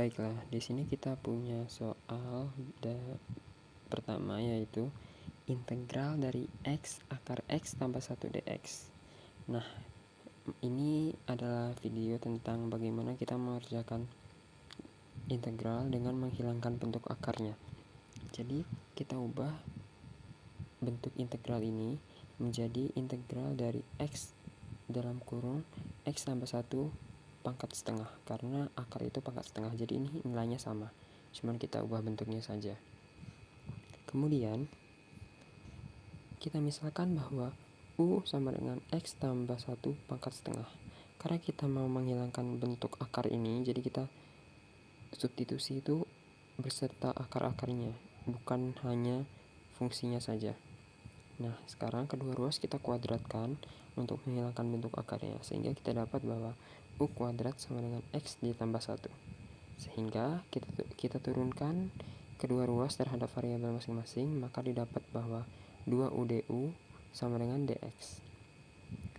Baiklah, di sini kita punya soal pertama, yaitu integral dari x akar x tambah 1 dx. Nah, ini adalah video tentang bagaimana kita mengerjakan integral dengan menghilangkan bentuk akarnya. Jadi, kita ubah bentuk integral ini menjadi integral dari x dalam kurung x tambah 1 pangkat setengah, karena akar itu pangkat setengah, jadi ini nilainya sama, cuman kita ubah bentuknya saja. Kemudian kita misalkan bahwa u sama dengan x tambah 1 pangkat setengah. Karena kita mau menghilangkan bentuk akar ini, jadi kita substitusi itu beserta akar-akarnya, bukan hanya fungsinya saja. Nah, sekarang kedua ruas kita kuadratkan untuk menghilangkan bentuk akarnya, sehingga kita dapat bahwa u kuadrat sama dengan x ditambah 1. Sehingga kita turunkan kedua ruas terhadap variabel masing-masing, maka didapat bahwa 2u du sama dengan dx.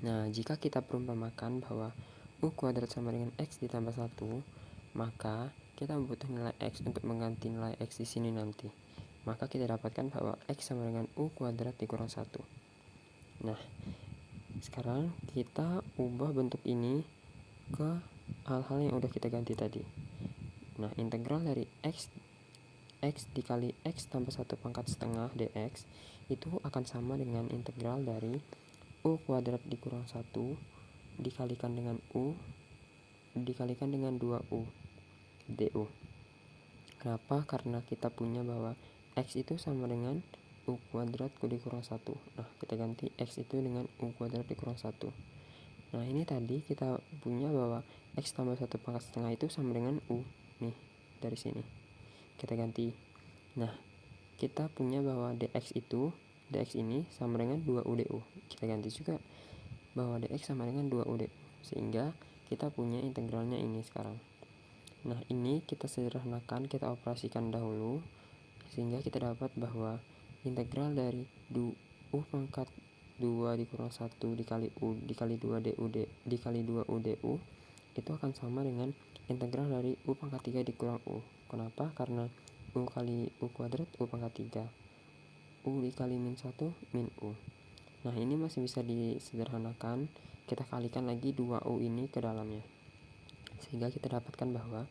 Nah, jika kita perumpamakan bahwa u kuadrat sama dengan x ditambah 1, maka kita butuh nilai x untuk mengganti nilai x di sini nanti. Maka kita dapatkan bahwa x sama dengan u kuadrat dikurang 1. Nah, sekarang kita ubah bentuk ini ke hal-hal yang udah kita ganti tadi. Nah, integral dari x dikali x tambah 1 pangkat setengah dx itu akan sama dengan integral dari u kuadrat dikurang 1 dikalikan dengan u dikalikan dengan 2u du. Kenapa? Karena kita punya bahwa x itu sama dengan u kuadrat dikurang 1. Nah, kita ganti x itu dengan u kuadrat dikurang 1. Nah, ini tadi kita punya bahwa x tambah 1 pangkat setengah itu sama dengan u. Nih, dari sini kita ganti. Nah, kita punya bahwa dx ini sama dengan 2u du. Kita ganti juga bahwa dx sama dengan 2u du, sehingga kita punya integralnya ini sekarang. Nah, ini kita sederhanakan, kita operasikan dahulu, sehingga kita dapat bahwa integral dari u pangkat 2 dikurang 1 dikali u dikali 2 du dikali 2u du itu akan sama dengan integral dari u pangkat 3 dikurang u. Kenapa? Karena u kali u kuadrat u pangkat 3, u dikali min 1 min u. Nah, ini masih bisa disederhanakan, kita kalikan lagi 2u ini ke dalamnya, sehingga kita dapatkan bahwa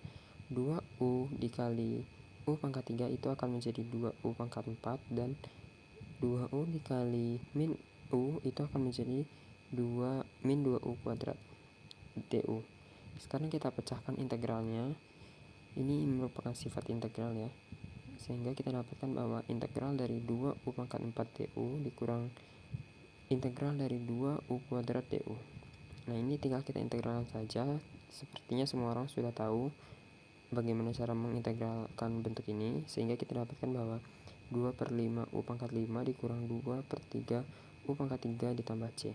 2u dikali u pangkat 3 itu akan menjadi 2u pangkat 4, dan 2u dikali min u itu akan menjadi 2 min 2u kuadrat du. Sekarang kita pecahkan integralnya. Ini merupakan sifat integral ya, sehingga kita dapatkan bahwa integral dari 2u pangkat 4 du dikurang integral dari 2u kuadrat du. Nah, ini tinggal kita integralkan saja. Sepertinya semua orang sudah tahu bagaimana cara mengintegralkan bentuk ini, sehingga kita dapatkan bahwa 2 per 5 u pangkat 5 dikurang 2 per 3 u pangkat 3 ditambah c.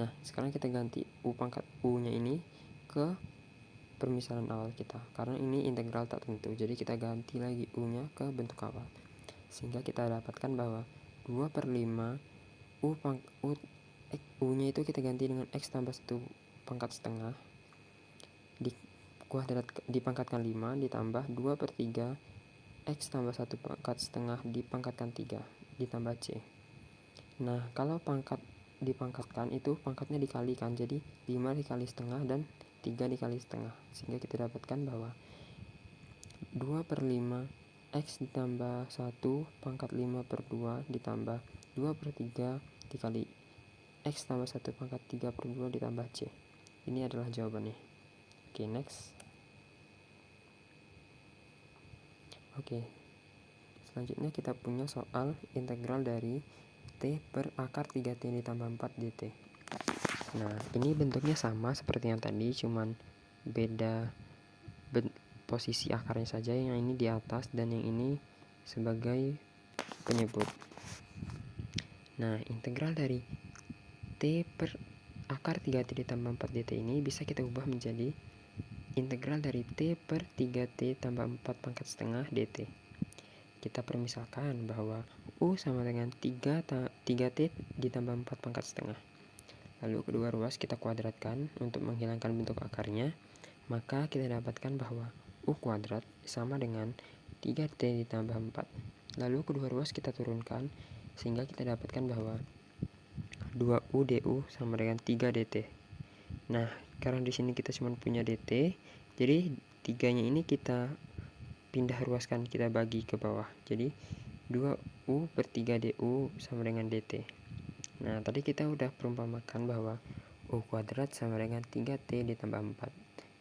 Nah, sekarang kita ganti u pangkat u nya ini ke permisalan awal kita, karena ini integral tak tentu, jadi kita ganti lagi u nya ke bentuk awal, sehingga kita dapatkan bahwa 2 per 5 u nya itu kita ganti dengan x tambah 1 pangkat setengah dipangkatkan 5 ditambah 2 per 3 x tambah 1 pangkat setengah dipangkatkan 3 ditambah c. Nah, kalau pangkat dipangkatkan itu pangkatnya dikalikan, jadi 5 dikali setengah dan 3 dikali setengah, sehingga kita dapatkan bahwa 2 per 5 x ditambah 1 pangkat 5 per 2 ditambah 2 per 3 dikali x tambah 1 pangkat 3 per 2 ditambah c. Ini adalah jawabannya. Oke, next. Oke, selanjutnya kita punya soal integral dari t per akar 3t ditambah 4 dt. Nah, ini bentuknya sama seperti yang tadi, cuman beda posisi akarnya saja. Yang ini di atas dan yang ini sebagai penyebut. Nah, integral dari t per akar 3t ditambah 4 dt ini bisa kita ubah menjadi integral dari t per 3t tambah 4 pangkat setengah dt. Kita permisalkan bahwa u sama dengan 3t ditambah 4 pangkat setengah. Lalu kedua ruas kita kuadratkan untuk menghilangkan bentuk akarnya, maka kita dapatkan bahwa U kuadrat sama dengan 3T ditambah 4. Lalu kedua ruas kita turunkan sehingga kita dapatkan bahwa 2U du sama dengan 3dt. Nah, karena di sini kita cuma punya dt, jadi 3-nya ini kita pindah ruaskan, kita bagi ke bawah. Jadi 2U per 3 du sama dengan dt. Nah, tadi kita udah perumpamakan bahwa U kuadrat sama dengan 3T ditambah 4.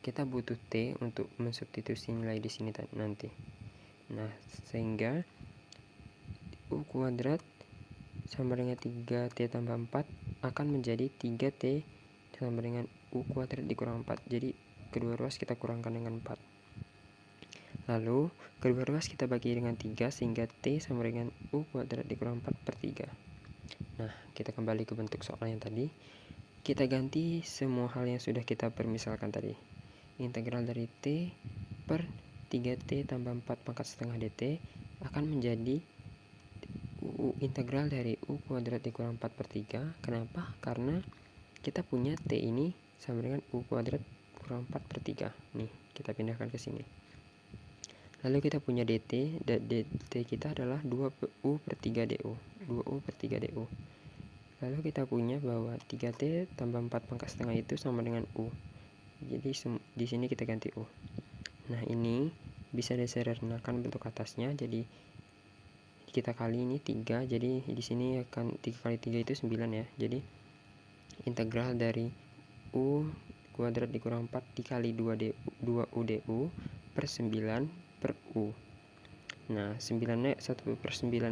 Kita butuh T untuk mensubstitusi nilai di sini nanti. Nah, sehingga U kuadrat sama dengan 3T tambah 4 akan menjadi 3T sama dengan U kuadrat dikurang 4. Jadi kedua ruas kita kurangkan dengan 4. Lalu kedua ruas kita bagi dengan 3 sehingga T sama dengan U kuadrat dikurang 4 per 3. Nah, kita kembali ke bentuk soal yang tadi. Kita ganti semua hal yang sudah kita permisalkan tadi. Integral dari T per 3T tambah 4 pangkat setengah dt akan menjadi integral dari U kuadrat dikurang 4 per 3. Kenapa? Karena kita punya T ini sama dengan U kuadrat kurang 4 per 3. Nih, kita pindahkan ke sini. Lalu kita punya dt, dan dt kita adalah 2U per 3 du. 2U per 3 du. Lalu kita punya bahwa 3T tambah 4 pangkat setengah itu sama dengan U. Jadi di sini kita ganti U. Nah, ini bisa disederhanakan bentuk atasnya. Jadi kita kali ini 3. Jadi di sini akan 3 kali 3 itu 9 ya. Jadi integral dari U kuadrat dikurang 4 dikali 2U du per 9 per U. Nah, 1/9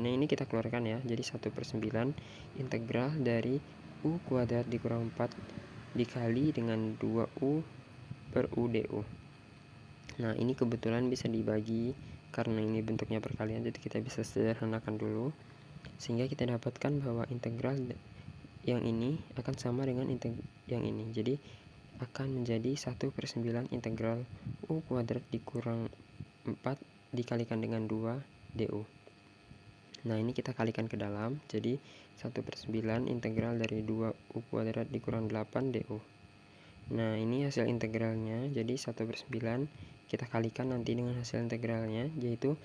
ini kita keluarkan ya. Jadi 1/9 integral dari U kuadrat dikurang 4 dikali dengan 2U per U du. Nah, ini kebetulan bisa dibagi karena ini bentuknya perkalian, jadi kita bisa sederhanakan dulu sehingga kita dapatkan bahwa integral yang ini akan sama dengan yang ini. Jadi akan menjadi 1/9 integral U kuadrat dikurang 4 dikalikan dengan 2 du. Nah, ini kita kalikan ke dalam, jadi 1/9 integral dari 2U kuadrat dikurang 8 du. Nah, ini hasil integralnya, jadi 1/9 kita kalikan nanti dengan hasil integralnya, yaitu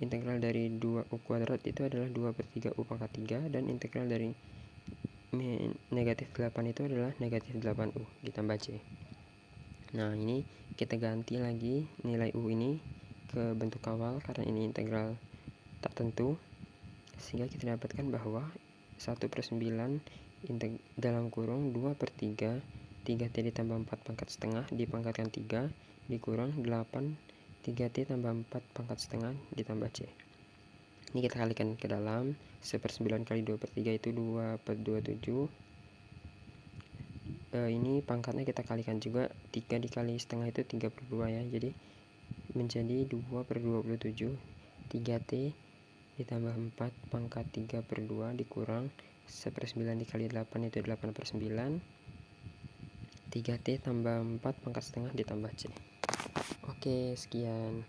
integral dari 2U kuadrat itu adalah 2 per 3U pangkat 3, dan integral dari negatif 8 itu adalah negatif 8U ditambah C. Nah, ini kita ganti lagi nilai U ini ke bentuk awal karena ini integral tak tentu, sehingga kita dapatkan bahwa 1/9 dalam kurung 2 per 3 3T ditambah 4 pangkat setengah dipangkatkan 3 dikurang 8 3T tambah 4 pangkat setengah ditambah C. Ini kita kalikan ke dalam. 1/9 kali 2 per 3 itu 2 per 27. Ini pangkatnya kita kalikan juga, 3 dikali setengah itu 3 per 2 ya, jadi menjadi 2 per 27. 3T ditambah 4 pangkat 3 per 2 dikurang 1/9 dikali 8 itu 8 per 9. 3T tambah 4 pangkat setengah ditambah C. Oke, sekian.